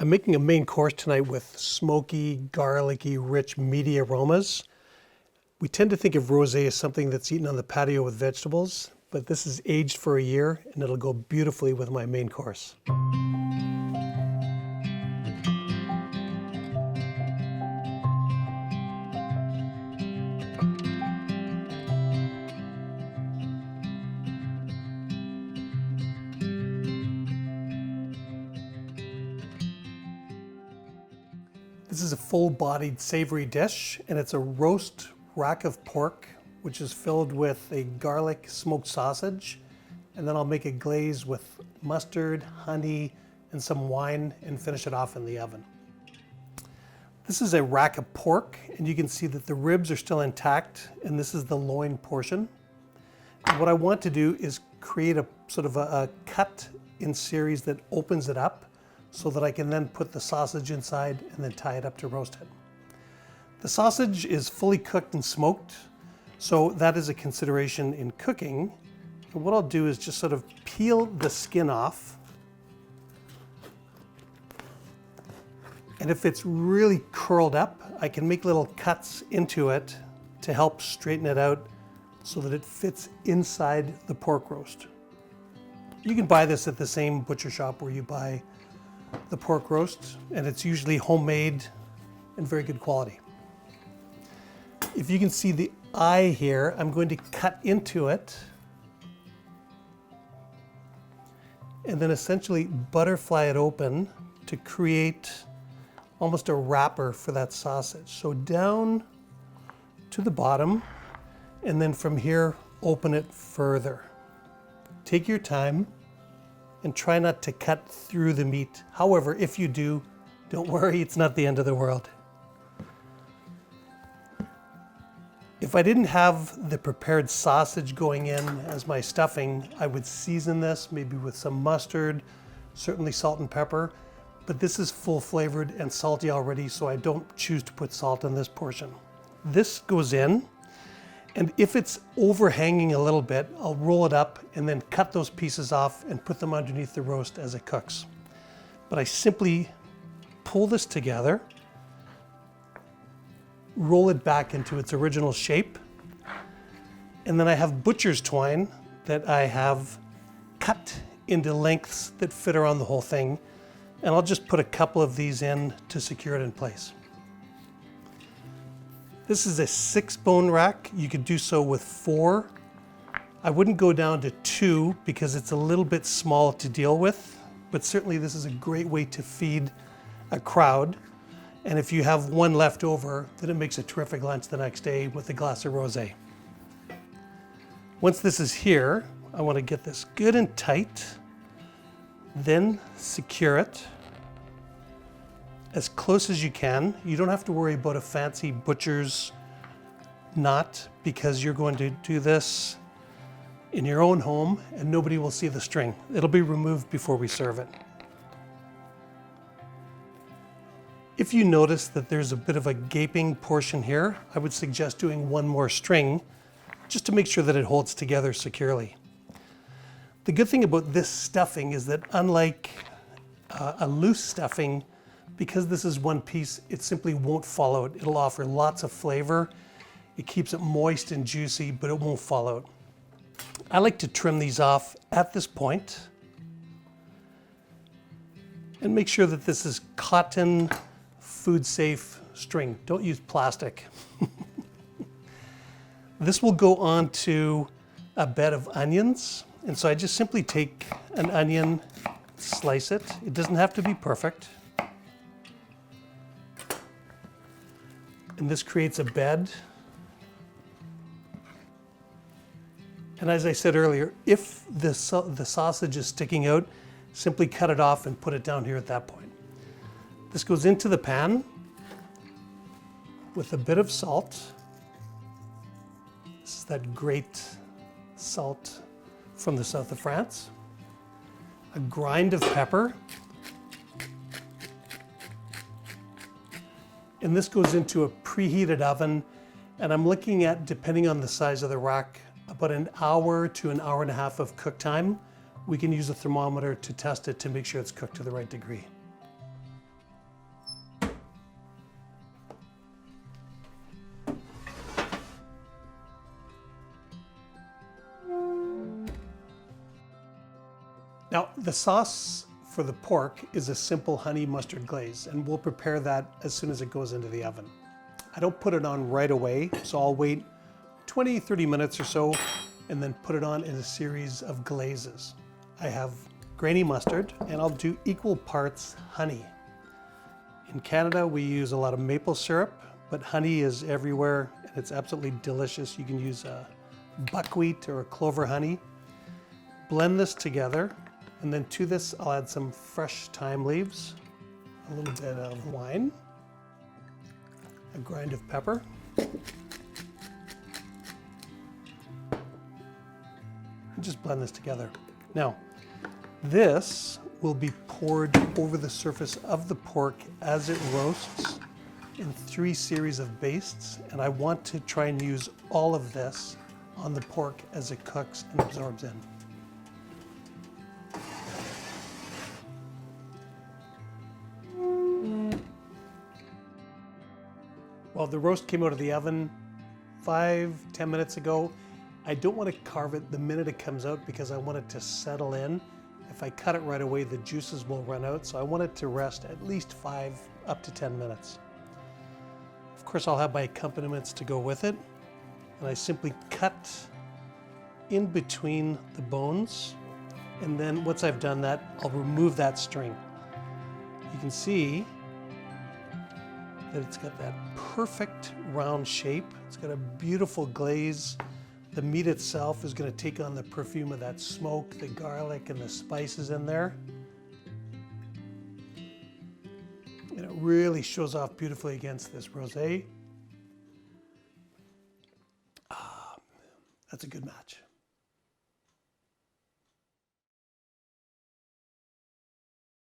I'm making a main course tonight with smoky, garlicky, rich, meaty aromas. We tend to think of rosé as something that's eaten on the patio with vegetables, but this is aged for a year and it'll go beautifully with my main course. This is a full-bodied savory dish, and it's a roast rack of pork, which is filled with a garlic smoked sausage, and then I'll make a glaze with mustard, honey, and some wine, and finish it off in the oven. This is a rack of pork, and you can see that the ribs are still intact, and this is the loin portion. And what I want to do is create a sort of a cut in series that opens it up, so that I can then put the sausage inside and then tie it up to roast it. The sausage is fully cooked and smoked, so that is a consideration in cooking. And what I'll do is just sort of peel the skin off. And if it's really curled up, I can make little cuts into it to help straighten it out so that it fits inside the pork roast. You can buy this at the same butcher shop where you buy the pork roast, and it's usually homemade and very good quality. If you can see the eye here, I'm going to cut into it and then essentially butterfly it open to create almost a wrapper for that sausage. So down to the bottom, and then from here open it further. Take your time and try not to cut through the meat. However, if you do, don't worry, it's not the end of the world. If I didn't have the prepared sausage going in as my stuffing, I would season this maybe with some mustard, certainly salt and pepper, but this is full flavored and salty already, so I don't choose to put salt in this portion. This goes in, and if it's overhanging a little bit, I'll roll it up and then cut those pieces off and put them underneath the roast as it cooks. But I simply pull this together, roll it back into its original shape, and then I have butcher's twine that I have cut into lengths that fit around the whole thing, and I'll just put a couple of these in to secure it in place. This is a 6-bone rack. You could do so with 4. I wouldn't go down to 2 because it's a little bit small to deal with, but certainly this is a great way to feed a crowd. And if you have one left over, then it makes a terrific lunch the next day with a glass of rosé. Once this is here, I want to get this good and tight, then secure it as close as you can. You don't have to worry about a fancy butcher's knot because you're going to do this in your own home and nobody will see the string. It'll be removed before we serve it. If you notice that there's a bit of a gaping portion here, I would suggest doing one more string just to make sure that it holds together securely. The good thing about this stuffing is that unlike a loose stuffing, because this is one piece, it simply won't fall out. It'll offer lots of flavor. It keeps it moist and juicy, but it won't fall out. I like to trim these off at this point and make sure that this is cotton, food safe string. Don't use plastic. This will go on to a bed of onions. And so I just simply take an onion, slice it. It doesn't have to be perfect. And this creates a bed. And as I said earlier, if the sausage is sticking out, simply cut it off and put it down here at that point. This goes into the pan with a bit of salt. This is that great salt from the south of France. A grind of pepper. And this goes into a preheated oven, and I'm looking at, depending on the size of the rack, about an hour to an hour and a half of cook time. We can use a thermometer to test it to make sure it's cooked to the right degree. Now, the sauce for the pork is a simple honey mustard glaze, and we'll prepare that as soon as it goes into the oven. I don't put it on right away, so I'll wait 20, 30 minutes or so, and then put it on in a series of glazes. I have grainy mustard, and I'll do equal parts honey. In Canada, we use a lot of maple syrup, but honey is everywhere, and it's absolutely delicious. You can use buckwheat or clover honey. Blend this together, and then to this, I'll add some fresh thyme leaves, a little bit of wine, a grind of pepper, and just blend this together. Now, this will be poured over the surface of the pork as it roasts in 3 series of bastes, and I want to try and use all of this on the pork as it cooks and absorbs in. Well, the roast came out of the oven 5-10 minutes ago. I don't want to carve it the minute it comes out because I want it to settle in. If I cut it right away, the juices will run out, so I want it to rest at least 5 up to 10 minutes. Of course, I'll have my accompaniments to go with it, and I simply cut in between the bones, and then once I've done that, I'll remove that string. You can see that it's got that perfect round shape. It's got a beautiful glaze. The meat itself is going to take on the perfume of that smoke, the garlic, and the spices in there. And it really shows off beautifully against this rosé. That's a good match.